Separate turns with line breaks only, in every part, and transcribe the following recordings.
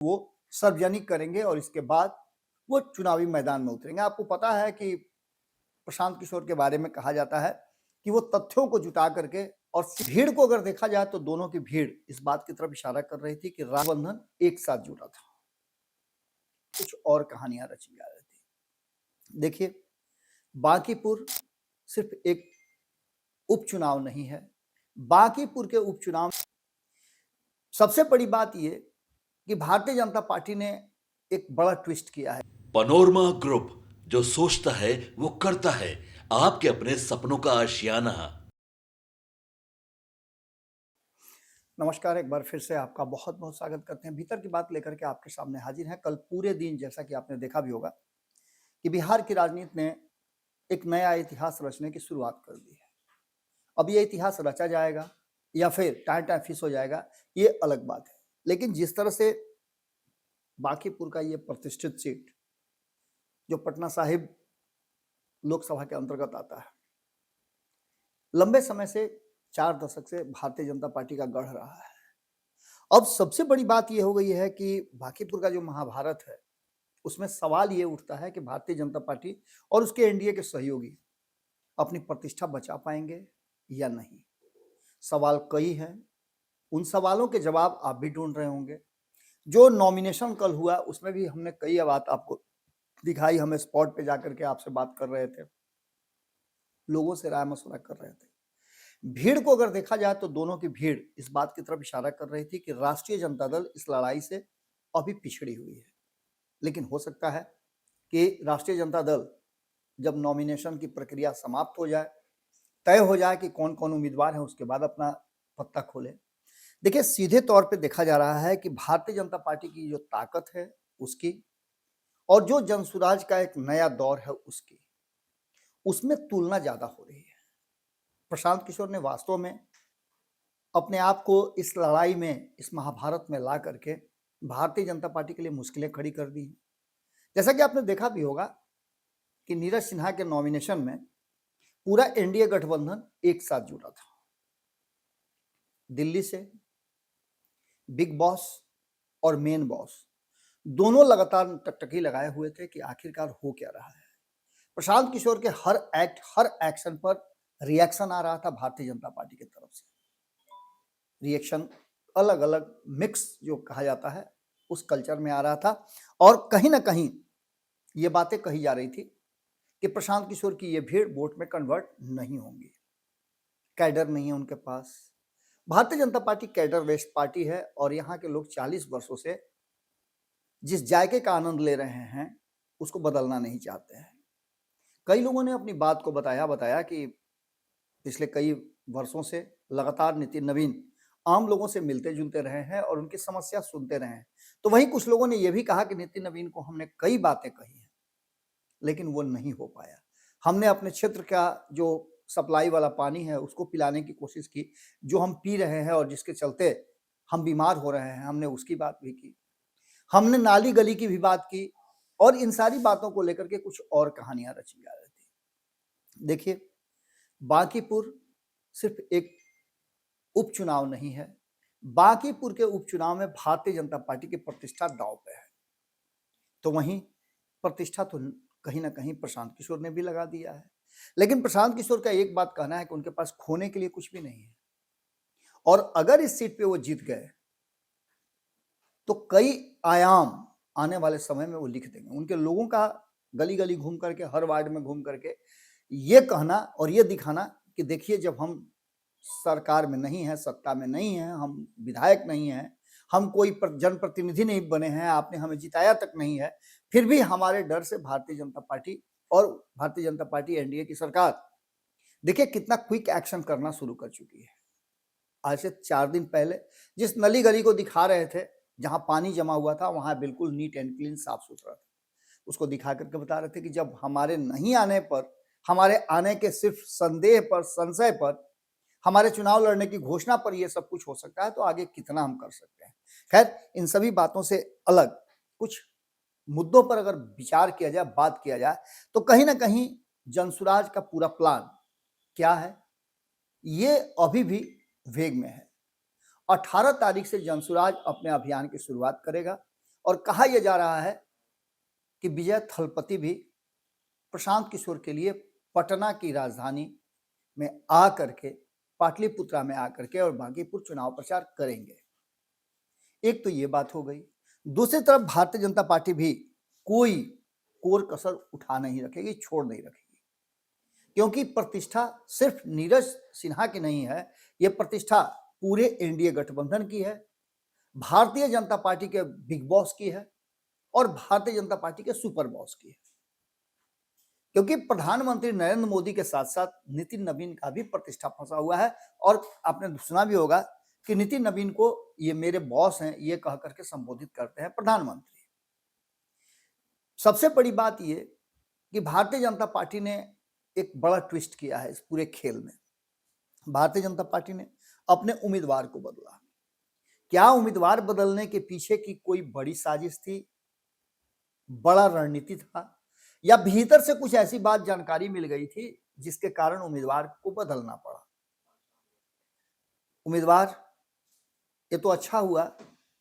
वो सार्वजनिक करेंगे और इसके बाद वो चुनावी मैदान में उतरेंगे। आपको पता है कि प्रशांत किशोर के बारे में कहा जाता है कि वो तथ्यों को जुटा करके और भीड़ को अगर देखा जाए तो दोनों की भीड़ इस बात की तरफ इशारा कर रही थी कि राजबंधन एक साथ जुड़ा था, कुछ और कहानियां रची जा रही थी। देखिए, बांकीपुर सिर्फ एक उपचुनाव नहीं है। बांकीपुर के उपचुनाव सबसे बड़ी बात यह कि भारतीय जनता पार्टी ने एक बड़ा ट्विस्ट किया है।
पनोरमा ग्रुप, जो सोचता है वो करता है। आपके अपने सपनों का आशियाना।
नमस्कार, एक बार फिर से आपका बहुत बहुत स्वागत करते हैं। भीतर की बात लेकर के आपके सामने हाजिर हैं। कल पूरे दिन जैसा कि आपने देखा भी होगा कि बिहार की राजनीति ने एक नया इतिहास रचने की शुरुआत कर दी है। अब ये इतिहास रचा जाएगा या फिर टाइम टाइम फिक्स हो जाएगा, ये अलग बात है। लेकिन जिस तरह से बांकीपुर का ये प्रतिष्ठित सीट जो पटना साहिब लोकसभा के अंतर्गत आता है, लंबे समय से 4 दशक से भारतीय जनता पार्टी का गढ़ रहा है। अब सबसे बड़ी बात यह हो गई है कि बांकीपुर का जो महाभारत है, उसमें सवाल ये उठता है कि भारतीय जनता पार्टी और उसके एनडीए के सहयोगी अपनी प्रतिष्ठा बचा पाएंगे या नहीं। सवाल कई हैं, उन सवालों के जवाब आप भी ढूंढ रहे होंगे। जो नॉमिनेशन कल हुआ उसमें भी हमने कई बात आपको दिखाई, हमें स्पॉट पे जाकर के आपसे बात कर रहे थे, लोगों से राय मशवरा कर रहे थे। भीड़ को अगर देखा जाए तो दोनों की भीड़ इस बात की तरफ इशारा कर रही थी कि राष्ट्रीय जनता दल इस लड़ाई से अभी पिछड़ी हुई है। लेकिन हो सकता है कि राष्ट्रीय जनता दल जब नॉमिनेशन की प्रक्रिया समाप्त हो जाए, तय हो जाए कि कौन कौन उम्मीदवार है, उसके बाद अपना पत्ता खोले। देखिए, सीधे तौर पे देखा जा रहा है कि भारतीय जनता पार्टी की जो ताकत है उसकी और जो जनसुराज का एक नया दौर है उसकी, उसमें तुलना ज्यादा हो रही है। प्रशांत किशोर ने वास्तव में अपने आप को इस लड़ाई में, इस महाभारत में ला करके भारतीय जनता पार्टी के लिए मुश्किलें खड़ी कर दी। जैसा कि आपने देखा भी होगा कि नीरज सिन्हा के नॉमिनेशन में पूरा एनडीए गठबंधन एक साथ जुड़ा था। दिल्ली से बिग बॉस और मेन बॉस दोनों लगातार टकटकी लगाए हुए थे कि आखिरकार हो क्या रहा है। प्रशांत किशोर के हर एक्ट, हर एक्शन पर रिएक्शन आ रहा था भारतीय जनता पार्टी की तरफ से। रिएक्शन अलग अलग मिक्स जो कहा जाता है उस कल्चर में आ रहा था और कहीं ना कहीं ये बातें कही जा रही थी कि प्रशांत किशोर की ये भीड़ वोट में कन्वर्ट नहीं होंगी। कैडर नहीं है उनके पास। Bharatiya Janata party cadre based party है और यहाँ के लोग 40 वर्षों से जिस जायके का आनंद ले रहे हैं उसको बदलना नहीं चाहते हैं। कई लोगों ने अपनी बात को बताया कि पिछले कई वर्षों से लगातार नितिन नवीन आम लोगों से मिलते जुलते रहे हैं और उनकी समस्या सुनते रहे हैं। तो वहीं कुछ लोगों ने यह भी कहा कि नितिन नवीन को हमने कई बातें कही हैं लेकिन वो नहीं हो पाया। हमने अपने क्षेत्र का जो सप्लाई वाला पानी है उसको पिलाने की कोशिश की, जो हम पी रहे हैं और जिसके चलते हम बीमार हो रहे हैं, हमने उसकी बात भी की। हमने नाली गली की भी बात की और इन सारी बातों को लेकर के कुछ और कहानियां रची जा रही थी। देखिए, बांकीपुर सिर्फ एक उपचुनाव नहीं है। बांकीपुर के उपचुनाव में भारतीय जनता पार्टी की प्रतिष्ठा दांव पे है। तो वहीं प्रतिष्ठा तो कहीं ना कहीं प्रशांत किशोर ने भी लगा दिया है। लेकिन प्रशांत किशोर का एक बात कहना है कि उनके पास खोने के लिए कुछ भी नहीं है और अगर इस सीट पे वो जीत गए तो कई आयाम आने वाले समय में वो लिख देंगे। उनके लोगों का गली गली घूम करके, हर वार्ड में घूम करके ये कहना और ये दिखाना कि देखिए, जब हम सरकार में नहीं है, सत्ता में नहीं है, हम विधायक नहीं है, हम कोई जनप्रतिनिधि नहीं बने हैं, आपने हमें जिताया तक नहीं है, फिर भी हमारे डर से भारतीय जनता पार्टी और भारतीय जनता पार्टी एनडीए की सरकार देखिए कितना क्विक एक्शन करना शुरू कर चुकी है। आज से 4 दिन पहले जिस नली गली को दिखा रहे थे, जहां पानी जमा हुआ था, वहां बिल्कुल नीट एंड क्लीन, साफ सुथरा था। उसको दिखा करके बता रहे थे कि जब हमारे नहीं आने पर, हमारे आने के सिर्फ संदेह पर, संशय पर, हमारे चुनाव लड़ने की घोषणा पर यह सब कुछ हो सकता है, तो आगे कितना हम कर सकते हैं। खैर, इन सभी बातों से अलग कुछ मुद्दों पर अगर विचार किया जाए, बात किया जाए, तो कहीं ना कहीं जनसुराज का पूरा प्लान क्या है, ये अभी भी वेग में है। 18 तारीख से जनसुराज अपने अभियान की शुरुआत करेगा और कहा यह जा रहा है कि विजय थलपति भी प्रशांत किशोर के लिए पटना की राजधानी में आकर के, पाटलिपुत्रा में आकर के और बांकीपुर चुनाव प्रचार करेंगे। एक तो ये बात हो गई। दूसरी तरफ भारतीय जनता पार्टी भी कोई कोर कसर उठा नहीं रखेगी, छोड़ नहीं रखेगी, क्योंकि प्रतिष्ठा सिर्फ नीरज सिन्हा की नहीं है, यह प्रतिष्ठा पूरे एनडीए गठबंधन की है, भारतीय जनता पार्टी के बिग बॉस की है और भारतीय जनता पार्टी के सुपर बॉस की है। क्योंकि प्रधानमंत्री नरेंद्र मोदी के साथ साथ नितिन नवीन का भी प्रतिष्ठा फंसा हुआ है और आपने सुना भी होगा कि नितिन नवीन को ये मेरे बॉस हैं ये कह करके संबोधित करते हैं प्रधानमंत्री। सबसे बड़ी बात ये कि भारतीय जनता पार्टी ने एक बड़ा ट्विस्ट किया है इस पूरे खेल में। भारतीय जनता पार्टी ने अपने उम्मीदवार को बदला। क्या उम्मीदवार बदलने के पीछे की कोई बड़ी साजिश थी, बड़ा रणनीति था, या भीतर से कुछ ऐसी बात जानकारी मिल गई थी जिसके कारण उम्मीदवार को बदलना पड़ा? उम्मीदवार, ये तो अच्छा हुआ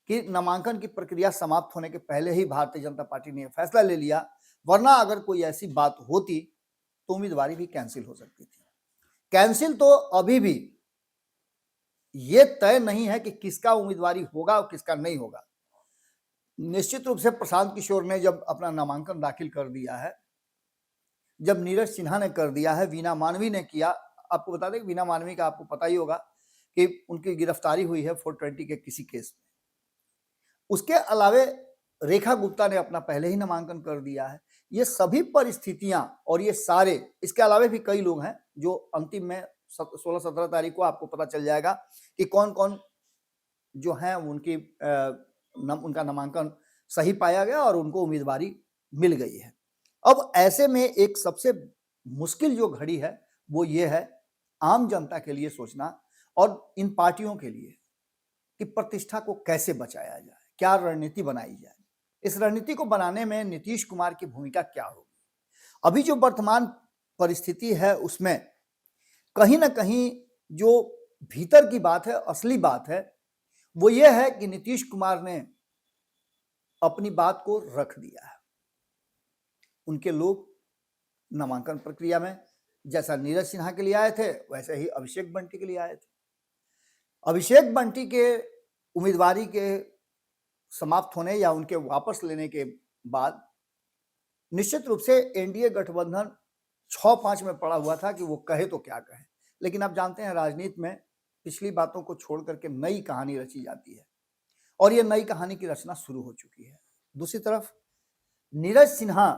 कि नामांकन की प्रक्रिया समाप्त होने के पहले ही भारतीय जनता पार्टी ने फैसला ले लिया, वरना अगर कोई ऐसी बात होती तो उम्मीदवारी भी कैंसिल हो सकती थी। कैंसिल तो अभी भी ये तय नहीं है कि किसका उम्मीदवारी होगा और किसका नहीं होगा। निश्चित रूप से प्रशांत किशोर ने जब अपना नामांकन दाखिल कर दिया है, जब नीरज सिन्हा ने कर दिया है, वीना मानवी ने किया। आपको बता दें वीना मानवी का आपको पता ही होगा कि उनकी गिरफ्तारी हुई है 420 के किसी केस में। उसके अलावे रेखा गुप्ता ने अपना पहले ही नामांकन कर दिया है। ये सभी परिस्थितियां और ये सारे, इसके अलावे भी कई लोग हैं जो अंतिम में 16-17 तारीख को आपको पता चल जाएगा कि कौन कौन जो हैं उनका नामांकन सही पाया गया और उनको उम्मीदवारी मिल गई है। अब ऐसे में एक सबसे मुश्किल जो घड़ी है वो ये है आम जनता के लिए सोचना और इन पार्टियों के लिए कि प्रतिष्ठा को कैसे बचाया जाए, क्या रणनीति बनाई जाए। इस रणनीति को बनाने में नीतीश कुमार की भूमिका क्या होगी? अभी जो वर्तमान परिस्थिति है उसमें कहीं ना कहीं जो भीतर की बात है, असली बात है, वो ये है कि नीतीश कुमार ने अपनी बात को रख दिया है। उनके लोग नामांकन प्रक्रिया में जैसा नीरज सिन्हा के लिए आए थे वैसे ही अभिषेक बंटी के लिए आए थे। अभिषेक बंटी के उम्मीदवारी के समाप्त होने या उनके वापस लेने के बाद निश्चित रूप से एनडीए गठबंधन 6-5 में पड़ा हुआ था कि वो कहे तो क्या कहे। लेकिन आप जानते हैं राजनीति में पिछली बातों को छोड़ करके नई कहानी रची जाती है और ये नई कहानी की रचना शुरू हो चुकी है। दूसरी तरफ नीरज सिन्हा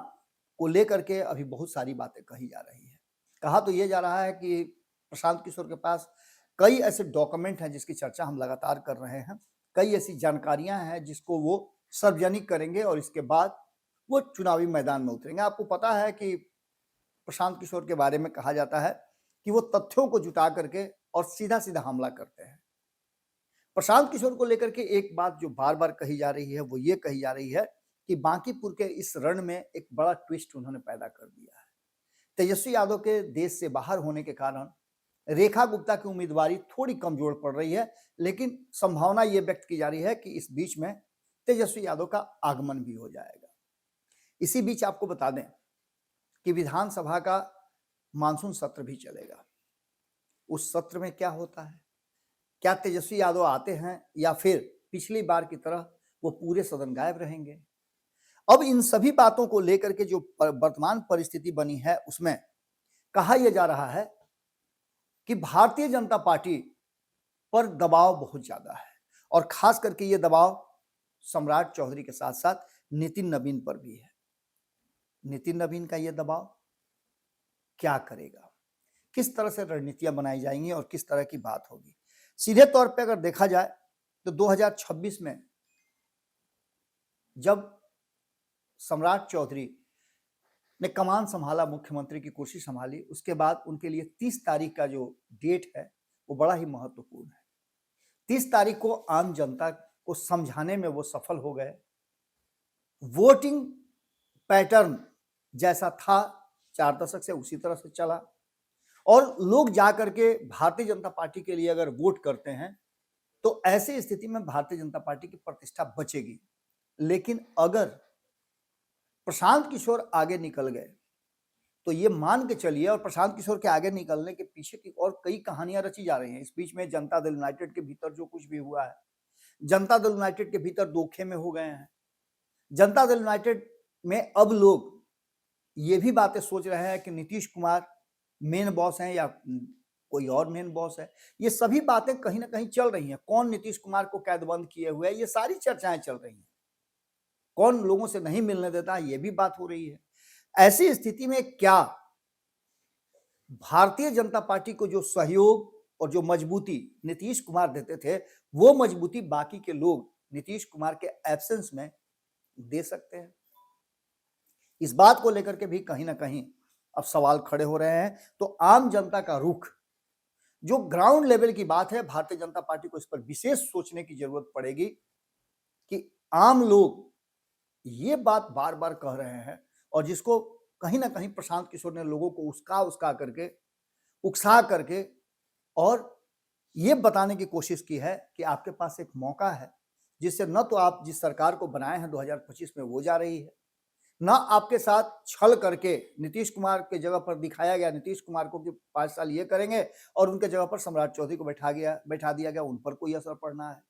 को लेकर के अभी बहुत सारी बातें कही जा रही है। कहा तो ये जा रहा है कि प्रशांत किशोर के पास कई ऐसे डॉक्यूमेंट हैं जिसकी चर्चा हम लगातार कर रहे हैं, कई ऐसी जानकारियां हैं जिसको वो सार्वजनिक करेंगे और इसके बाद वो चुनावी मैदान में उतरेंगे। आपको पता है कि प्रशांत किशोर के बारे में कहा जाता है कि वो तथ्यों को जुटा करके और सीधा सीधा हमला करते हैं। प्रशांत किशोर को लेकर के एक बात जो बार बार कही जा रही है वो ये कही जा रही है कि बांकीपुर के इस रण में एक बड़ा ट्विस्ट उन्होंने पैदा कर दिया है। तेजस्वी यादव के देश से बाहर होने के कारण रेखा गुप्ता की उम्मीदवारी थोड़ी कमजोर पड़ रही है, लेकिन संभावना ये व्यक्त की जा रही है कि इस बीच में तेजस्वी यादव का आगमन भी हो जाएगा। इसी बीच आपको बता दें कि विधानसभा का मानसून सत्र भी चलेगा। उस सत्र में क्या होता है, क्या तेजस्वी यादव आते हैं या फिर पिछली बार की तरह वो पूरे सदन गायब रहेंगे? अब इन सभी बातों को लेकर के जो वर्तमान परिस्थिति बनी है उसमें कहा यह जा रहा है कि भारतीय जनता पार्टी पर दबाव बहुत ज्यादा है और खास करके ये दबाव सम्राट चौधरी के साथ साथ नितिन नवीन पर भी है। नितिन नवीन का ये दबाव क्या करेगा, किस तरह से रणनीतियां बनाई जाएंगी और किस तरह की बात होगी? सीधे तौर पे अगर देखा जाए तो 2026 में जब सम्राट चौधरी ने कमान संभाला, मुख्यमंत्री की कुर्सी संभाली, उसके बाद उनके लिए 30 तारीख का जो डेट है वो बड़ा ही महत्वपूर्ण है। 30 तारीख को आम जनता को समझाने में वो सफल हो गए। वोटिंग पैटर्न जैसा था 4 दशक से उसी तरह से चला और लोग जाकर के भारतीय जनता पार्टी के लिए अगर वोट करते हैं तो ऐसी स्थिति में भारतीय जनता पार्टी की प्रतिष्ठा बचेगी। लेकिन अगर प्रशांत किशोर आगे निकल गए तो ये मान के चलिए, और प्रशांत किशोर के आगे निकलने के पीछे की और कई कहानियां रची जा रही हैं। इस बीच में जनता दल यूनाइटेड के भीतर जो कुछ भी हुआ है, जनता दल यूनाइटेड के भीतर दो खेमे हो गए हैं। जनता दल यूनाइटेड में अब लोग ये भी बातें सोच रहे हैं कि नीतीश कुमार मेन बॉस हैं या कोई और मेन बॉस है। ये सभी बातें कहीं ना कहीं चल रही हैं। कौन नीतीश कुमार को कैदबंद किए हुए है, ये सारी चर्चाएं चल रही हैं। कौन लोगों से नहीं मिलने देता, ये भी बात हो रही है। ऐसी स्थिति में क्या भारतीय जनता पार्टी को जो सहयोग और जो मजबूती नीतीश कुमार देते थे, वो मजबूती बाकी के लोग नीतीश कुमार के एब्सेंस में दे सकते हैं? इस बात को लेकर के भी कहीं ना कहीं अब सवाल खड़े हो रहे हैं। तो आम जनता का रुख, जो ग्राउंड लेवल की बात है, भारतीय जनता पार्टी को इस पर विशेष सोचने की जरूरत पड़ेगी कि आम लोग ये बात बार बार कह रहे हैं और जिसको कहीं ना कहीं प्रशांत किशोर ने लोगों को उकसा करके, उकसा करके और ये बताने की कोशिश की है कि आपके पास एक मौका है जिससे न तो आप जिस सरकार को बनाए हैं 2025 में वो जा रही है, ना आपके साथ छल करके नीतीश कुमार के जगह पर दिखाया गया नीतीश कुमार को कि 5 साल ये करेंगे और उनके जगह पर सम्राट चौधरी को बैठा दिया गया, उन पर कोई असर पड़ना है,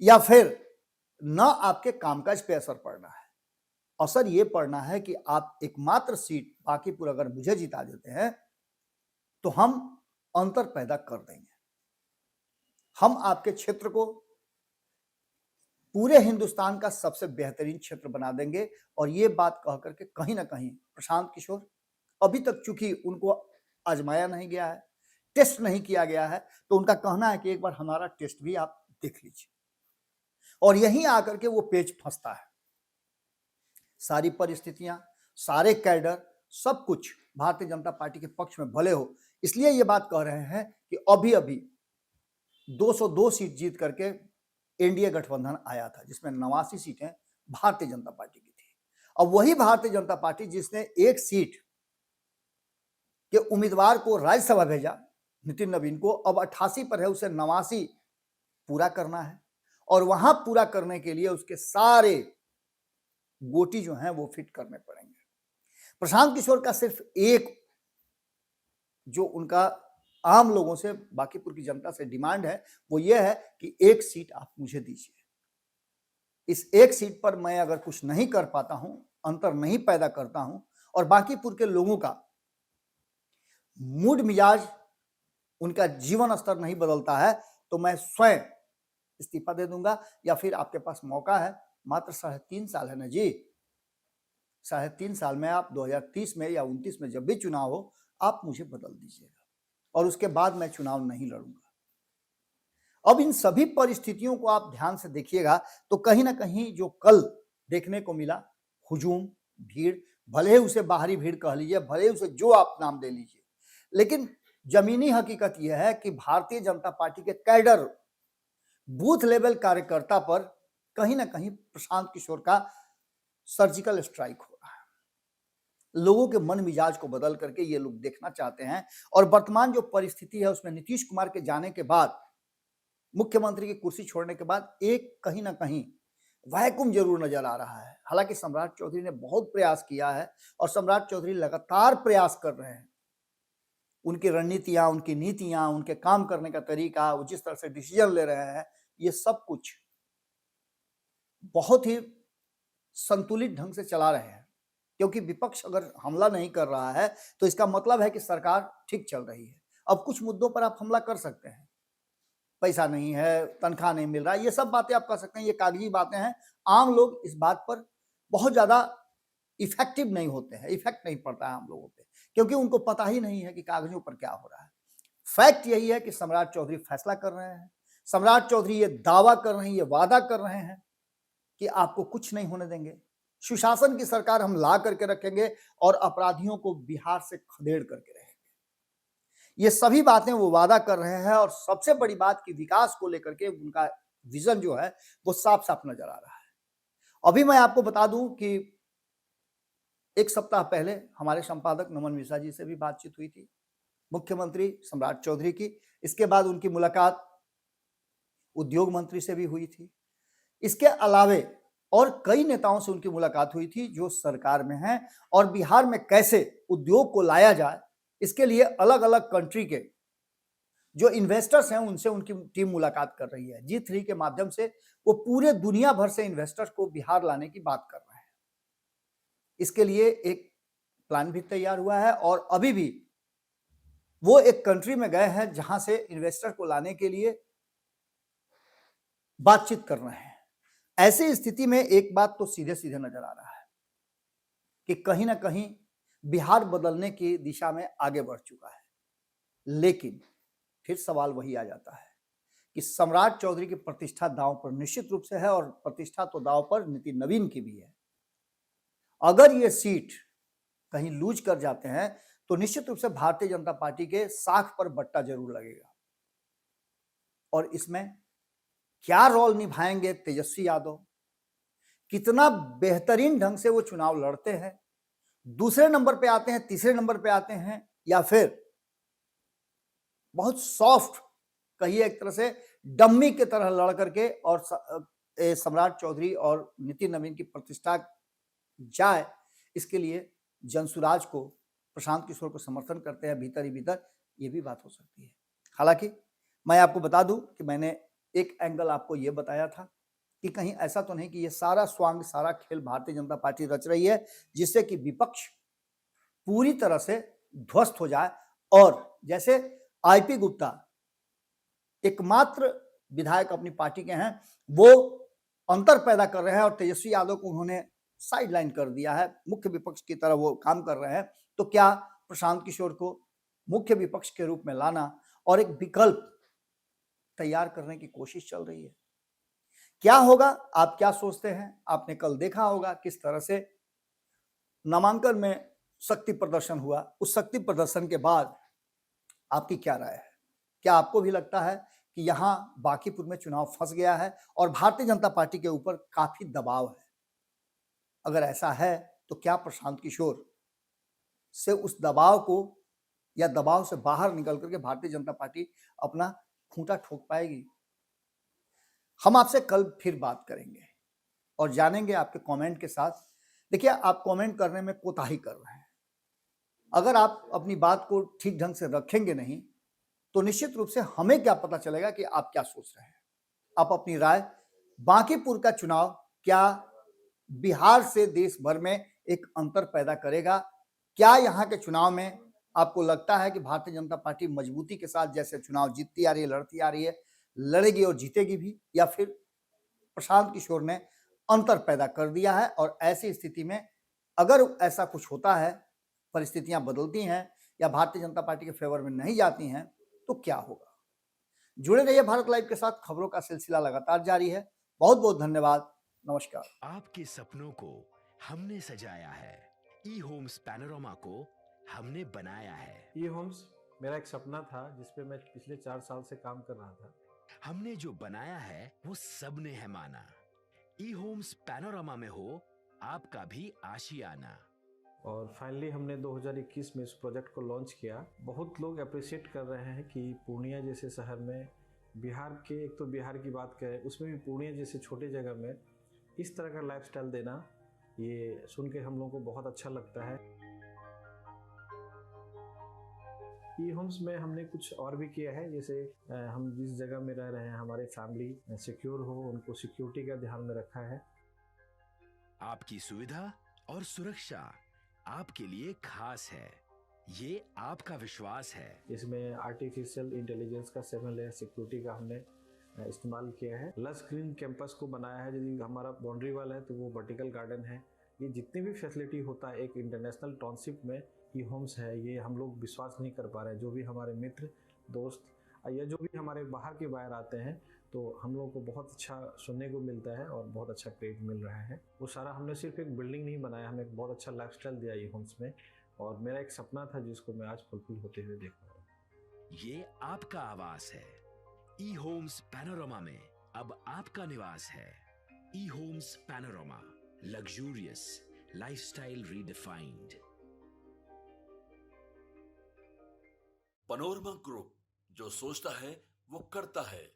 या फिर ना आपके कामकाज पे असर पड़ना है। असर ये पड़ना है कि आप एकमात्र सीट बांकीपुर अगर मुझे जिता देते हैं तो हम अंतर पैदा कर देंगे। हम आपके क्षेत्र को पूरे हिंदुस्तान का सबसे बेहतरीन क्षेत्र बना देंगे। और ये बात कह करके कहीं ना कहीं प्रशांत किशोर, अभी तक चूंकि उनको आजमाया नहीं गया है, टेस्ट नहीं किया गया है, तो उनका कहना है कि एक बार हमारा टेस्ट भी आप देख लीजिए। और यहीं आकर के वो पेच फंसता है। सारी परिस्थितियां, सारे कैडर, सब कुछ भारतीय जनता पार्टी के पक्ष में भले हो, इसलिए ये बात कह रहे हैं कि अभी अभी 202 सीट जीत करके एनडीए गठबंधन आया था, जिसमें 89 सीटें भारतीय जनता पार्टी की थी। अब वही भारतीय जनता पार्टी जिसने एक सीट के उम्मीदवार को राज्यसभा भेजा, नितिन नवीन को, अब 88 पर है, उसे 89 पूरा करना है। और वहां पूरा करने के लिए उसके सारे गोटी जो हैं वो फिट करने पड़ेंगे। प्रशांत किशोर का सिर्फ एक जो उनका आम लोगों से, बांकीपुर की जनता से डिमांड है, वो ये है कि एक सीट आप मुझे दीजिए। इस एक सीट पर मैं अगर कुछ नहीं कर पाता हूं, अंतर नहीं पैदा करता हूं और बांकीपुर के लोगों का मूड मिजाज, उनका जीवन स्तर नहीं बदलता है, तो मैं स्वयं इस्तीफा दे दूंगा। या फिर आपके पास मौका है, मात्र 3.5 साल है ना जी, 3.5 साल में आप 2030 में या 29 में जब भी चुनाव हो, आप मुझे बदल दीजिएगा और उसके बाद मैं चुनाव नहीं लड़ूंगा। अब इन सभी परिस्थितियों को आप ध्यान से देखिएगा तो कहीं ना कहीं जो कल देखने को मिला, हुजूम, भीड़, भले ही उसे बाहरी भीड़ कह लीजिए, भले ही उसे जो आप नाम दे लीजिए, लेकिन जमीनी हकीकत यह है कि भारतीय जनता पार्टी के कैडर, बूथ लेवल कार्यकर्ता पर कहीं ना कहीं प्रशांत किशोर का सर्जिकल स्ट्राइक हो रहा है। लोगों के मन मिजाज को बदल करके ये लोग देखना चाहते हैं। और वर्तमान जो परिस्थिति है उसमें नीतीश कुमार के जाने के बाद, मुख्यमंत्री की कुर्सी छोड़ने के बाद, एक कहीं ना कहीं वैक्यूम जरूर नजर आ रहा है। हालांकि सम्राट चौधरी ने बहुत प्रयास किया है और सम्राट चौधरी लगातार प्रयास कर रहे हैं। उनकी रणनीतियां, उनकी नीतियां, उनके काम करने का तरीका, वो जिस तरह से डिसीजन ले रहे हैं, ये सब कुछ बहुत ही संतुलित ढंग से चला रहे हैं। क्योंकि विपक्ष अगर हमला नहीं कर रहा है तो इसका मतलब है कि सरकार ठीक चल रही है। अब कुछ मुद्दों पर आप हमला कर सकते हैं, पैसा नहीं है, तनख्वाह नहीं मिल रहा है, ये सब बातें आप कर सकते हैं, ये कागजी बातें हैं। आम लोग इस बात पर बहुत ज्यादा इफेक्टिव नहीं होते हैं, इफेक्ट नहीं पड़ता है आम लोगों पे, क्योंकि उनको पता ही नहीं है कि कागजों पर क्या हो रहा है। फैक्ट यही है कि सम्राट चौधरी फैसला कर रहे हैं, सम्राट चौधरी ये दावा कर रहे हैं, ये वादा कर रहे हैं कि आपको कुछ नहीं होने देंगे, सुशासन की सरकार हम ला करके रखेंगे और अपराधियों को बिहार से खदेड़ करके रहेंगे। ये सभी बातें वो वादा कर रहे हैं। और सबसे बड़ी बात कि विकास को लेकर के उनका विजन जो है वो साफ साफ नजर आ रहा है। अभी मैं आपको बता दूं कि एक सप्ताह पहले हमारे संपादक नमन मिश्रा जी से भी बातचीत हुई थी, मुख्यमंत्री सम्राट चौधरी की। इसके बाद उनकी मुलाकात उद्योग मंत्री से भी हुई थी। इसके अलावे और कई नेताओं से उनकी मुलाकात हुई थी जो सरकार में हैं और बिहार में कैसे उद्योग को लाया जाए इसके लिए अलग अलग कंट्री के जो इन्वेस्टर्स हैं उनसे उनकी टीम मुलाकात कर रही है। G3 के माध्यम से वो पूरे दुनिया भर से इन्वेस्टर्स को बिहार लाने की बात कर रहे हैं। इसके लिए एक प्लान भी तैयार हुआ है और अभी भी वो एक कंट्री में गए हैं जहां से इन्वेस्टर को लाने के लिए बातचीत कर रहे हैं। ऐसी स्थिति में एक बात तो सीधे सीधे नजर आ रहा है कि कहीं ना कहीं बिहार बदलने की दिशा में आगे बढ़ चुका है, लेकिन फिर सवाल वही आ जाता है कि सम्राट चौधरी की प्रतिष्ठा दांव पर निश्चित रूप से है और प्रतिष्ठा तो दांव पर नितिन नवीन की भी है। अगर ये सीट कहीं लूज कर जाते हैं तो निश्चित रूप से भारतीय जनता पार्टी के साख पर बट्टा जरूर लगेगा और इसमें क्या रोल निभाएंगे तेजस्वी यादव, कितना बेहतरीन ढंग से वो चुनाव लड़ते हैं, दूसरे नंबर पे आते हैं, तीसरे नंबर पे आते हैं, या फिर बहुत सॉफ्ट कहिए एक तरह से डम्मी की तरह लड़ करके और सम्राट चौधरी और नितिन नवीन की प्रतिष्ठा जाए, इसके लिए जनसुराज को, प्रशांत किशोर को समर्थन करते हैं भीतर ही भीतर, ये भी बात हो सकती है। हालांकि मैं आपको बता दूं कि मैंने एक एंगल आपको ये बताया था कि कहीं ऐसा तो नहीं कि ये सारा स्वांग, सारा खेल भारतीय जनता पार्टी रच रही है जिससे कि विपक्ष पूरी तरह से ध्वस्त हो जाए और जैसे आईपी गुप्ता एकमात्र विधायक अपनी पार्टी के हैं, वो अंतर पैदा कर रहे हैं और तेजस्वी यादव को उन्होंने साइडलाइन कर दिया है, मुख्य विपक्ष की तरह वो काम कर रहे हैं। तो क्या प्रशांत किशोर को मुख्य विपक्ष के रूप में लाना और एक विकल्प तैयार करने की कोशिश चल रही है? क्या होगा, आप क्या सोचते हैं? आपने कल देखा होगा किस तरह से नामांकन में शक्ति प्रदर्शन हुआ। उस शक्ति प्रदर्शन के बाद आपकी क्या राय है? क्या आपको भी लगता है कि यहां बांकीपुर में चुनाव फंस गया है और भारतीय जनता पार्टी के ऊपर काफी दबाव है? अगर ऐसा है तो क्या प्रशांत किशोर से उस दबाव को या दबाव से बाहर निकल करके भारतीय जनता पार्टी अपना खूंटा ठोक पाएगी? हम आपसे कल फिर बात करेंगे और जानेंगे आपके कमेंट के साथ। देखिए, आप कमेंट करने में कोताही कर रहे हैं। अगर आप अपनी बात को ठीक ढंग से रखेंगे नहीं तो निश्चित रूप से हमें क्या पता चलेगा कि आप क्या सोच रहे हैं। आप अपनी राय, बांकीपुर का चुनाव क्या बिहार से देश भर में एक अंतर पैदा करेगा? क्या यहाँ के चुनाव में आपको लगता है कि भारतीय जनता पार्टी मजबूती के साथ जैसे चुनाव जीतती आ रही है, लड़ती आ रही है, लड़ेगी और जीतेगी भी, या फिर प्रशांत किशोर ने अंतर पैदा कर दिया है और ऐसी स्थिति में अगर ऐसा कुछ होता है, परिस्थितियां बदलती हैं या भारतीय जनता पार्टी के फेवर में नहीं जाती हैं, तो क्या होगा? जुड़े रहिए भारत लाइव के साथ, खबरों का सिलसिला लगातार जारी है। बहुत बहुत धन्यवाद। नमस्कार।
आपके सपनों को हमने सजाया है, ई होम्स पैनोरामा को हमने बनाया है।
ई होम्स मेरा एक सपना था जिस पे मैं पिछले 4 साल से काम कर रहा था।
हमने जो बनाया है वो सबने है माना। ई होम्स पैनोरामा में हो आपका भी आशियाना।
और फाइनली हमने 2021 में इस प्रोजेक्ट को लॉन्च किया। बहुत लोग अप्रिशिएट कर रहे हैं कि पूर्णिया जैसे शहर में, बिहार के, एक तो बिहार की बात करें उसमें भी पूर्णिया जैसे छोटे जगह में इस तरह का लाइफस्टाइल देना, ये सुन के हम लोगों को बहुत अच्छा लगता है। ई होम्स में हमने कुछ और भी किया है, जैसे हम जिस जगह में रह रहे हैं हमारे फैमिली सिक्योर हो, उनको सिक्योरिटी का ध्यान में रखा है।
आपकी सुविधा और सुरक्षा आपके लिए खास है, ये आपका विश्वास है।
इसमें आर्टिफिशियल इंटेलिजेंस का 7 लेयर सिक्योरिटी का हमने इस्तेमाल किया है। लस ग्रीन कैंपस को बनाया है। यदि हमारा बाउंड्री वाल है तो वो वर्टिकल गार्डन है। ये जितनी भी फैसिलिटी होता है एक इंटरनेशनल टाउनशिप में, ई होम्स है, ये हम लोग विश्वास नहीं कर पा रहे हैं। जो भी हमारे मित्र, दोस्त या जो भी हमारे बाहर के बाहर आते हैं तो हम लोगों को बहुत अच्छा सुनने को मिलता है और बहुत अच्छा क्रेडिट मिल रहा है। वो सारा हमने सिर्फ एक बिल्डिंग नहीं बनाया, हमें एक बहुत अच्छा लाइफस्टाइल दिया ई होम्स में, और मेरा एक सपना था जिसको मैं आज फुलफिल होते हुए देख रहा हूँ।
ये आपका आवास है। ई होम्स पैनोरामा में अब आपका निवास है। E homes panorama, luxurious lifestyle redefined.
Panorama group, जो सोचता है वो करता है।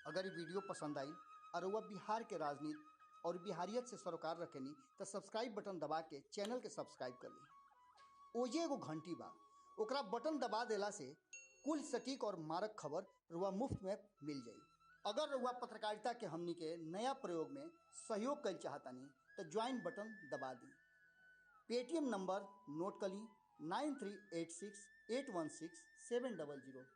अगर ये वीडियो पसंद आई और वह बिहार के राजनीति, और बिहारियत से सरोकार रखेनी तो सब्सक्राइब बटन दबा के चैनल के सब्सक्राइब कर ली। ओजे एगो घंटी बा, ओकरा बटन दबा देला से कुल सटीक और मारक खबर रुआ मुफ्त में मिल जाई। अगर रुआ पत्रकारिता के हमनी के नया प्रयोग में सहयोग कर चाहतानी तो ज्वाइन बटन दबा दी। पेटीएम नंबर नोट कर ली 9386816700।